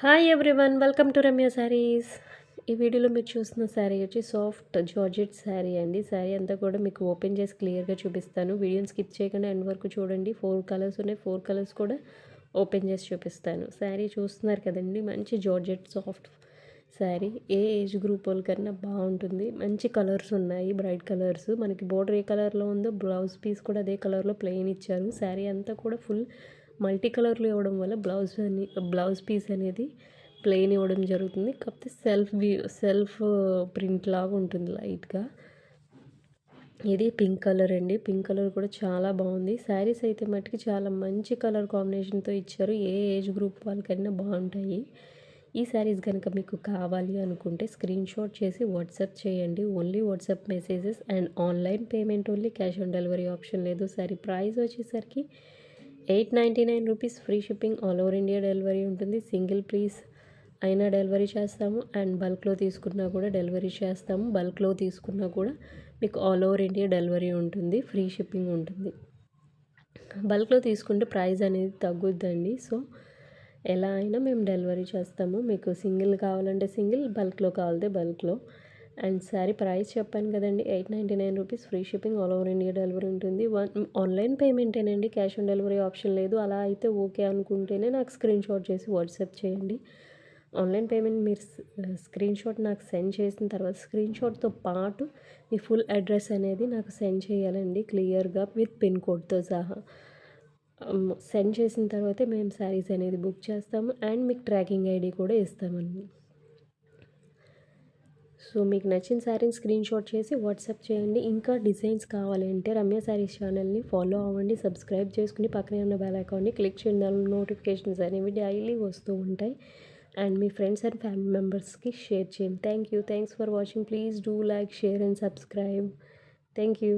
Hi everyone, welcome to Ramya saris. ఈ వీడియోలో మీరు చూస్తున్న శారీ వచ్చి సాఫ్ట్ జార్జెట్ శారీ అండి. శారీ అంతా కూడా మీకు ఓపెన్ చేసి క్లియర్గా చూపిస్తాను. వీడియోని స్కిప్ చేయకుండా ఎండ్ వరకు చూడండి. 4 కలర్స్ ఉన్నాయి, 4 కలర్స్ కూడా ఓపెన్ చేసి చూపిస్తాను. శారీ చూస్తున్నారు కదండి, మంచి జార్జెట్ సాఫ్ట్ శారీ. ఏ ఏజ్ గ్రూప్ వాళ్ళకన్నా బాగుంటుంది. మంచి కలర్స్ ఉన్నాయి, బ్రైట్ కలర్స్. మనకి బోర్డర్ ఏ కలర్లో ఉందో బ్లౌజ్ పీస్ కూడా అదే కలర్లో ప్లెయిన్ ఇచ్చారు. శారీ అంతా కూడా ఫుల్ మల్టీ కలర్లో ఇవ్వడం వల్ల బ్లౌజ్ పీస్ అనేది ప్లెయిన్ ఇవ్వడం జరుగుతుంది. కాకపోతే సెల్ఫ్ ప్రింట్ లాగా ఉంటుంది లైట్గా. ఇది పింక్ కలర్ అండి. పింక్ కలర్ కూడా చాలా బాగుంది. శారీస్ అయితే మట్టుకి చాలా మంచి కలర్ కాంబినేషన్తో ఇచ్చారు. ఏ ఏజ్ గ్రూప్ వాళ్ళకైనా బాగుంటాయి. ఈ శారీస్ కనుక మీకు కావాలి అనుకుంటే స్క్రీన్ షాట్ చేసి వాట్సాప్ చేయండి. Only WhatsApp messages and online payment only, cash on delivery option లేదు. శారీ ప్రైస్ వచ్చేసరికి 899 rupees. Free shipping, all over India delivery ఉంటుంది. సింగిల్ పీస్ అయినా డెలివరీ చేస్తాము అండ్ బల్క్లో తీసుకున్నా కూడా డెలివరీ చేస్తాము. బల్క్లో తీసుకున్నా కూడా మీకు ఆల్ ఓవర్ ఇండియా డెలివరీ ఉంటుంది, ఫ్రీ షిప్పింగ్ ఉంటుంది. బల్క్లో తీసుకుంటే ప్రైస్ అనేది తగ్గుద్దండి. సో ఎలా అయినా మేము డెలివరీ చేస్తాము. మీకు సింగిల్ కావాలంటే సింగిల్, బల్క్లో కావాలంటే బల్క్లో. అండ్ శారీ ప్రైస్ చెప్పాను కదండి, 899 rupees. Free shipping, all over India delivery ఉంటుంది. ఆన్లైన్ పేమెంటేనండి, క్యాష్ ఆన్ డెలివరీ ఆప్షన్ లేదు. అలా అయితే ఓకే అనుకుంటేనే నాకు స్క్రీన్ షాట్ చేసి వాట్సాప్ చేయండి. ఆన్లైన్ పేమెంట్ మీరు స్క్రీన్ షాట్ నాకు సెండ్ చేసిన తర్వాత స్క్రీన్ షాట్తో పాటు మీ ఫుల్ అడ్రస్ అనేది నాకు సెండ్ చేయాలండి, క్లియర్గా విత్ పిన్ కోడ్తో సహా. సెండ్ చేసిన తర్వాతే మేము శారీస్ అనేది బుక్ చేస్తాము అండ్ మీకు ట్రాకింగ్ ఐడి కూడా ఇస్తామండి. సో మీకు నచ్చిన శారీని స్క్రీన్ షాట్ చేసి వాట్సాప్ చేయండి. ఇంకా డిజైన్స్ కావాలి అంటే రమ్య శారీస్ ఛానల్ని ఫాలో అవ్వండి, సబ్స్క్రైబ్ చేసుకుని పక్కనే ఉన్న బెల్ ఐకాన్ని క్లిక్ చేయండి. నోటిఫికేషన్స్ అనేవి డైలీ వస్తూ ఉంటాయి. And me friends and family మెంబర్స్కి షేర్ చేయండి. Thanks for watching. Please do like, share and subscribe. Thank you.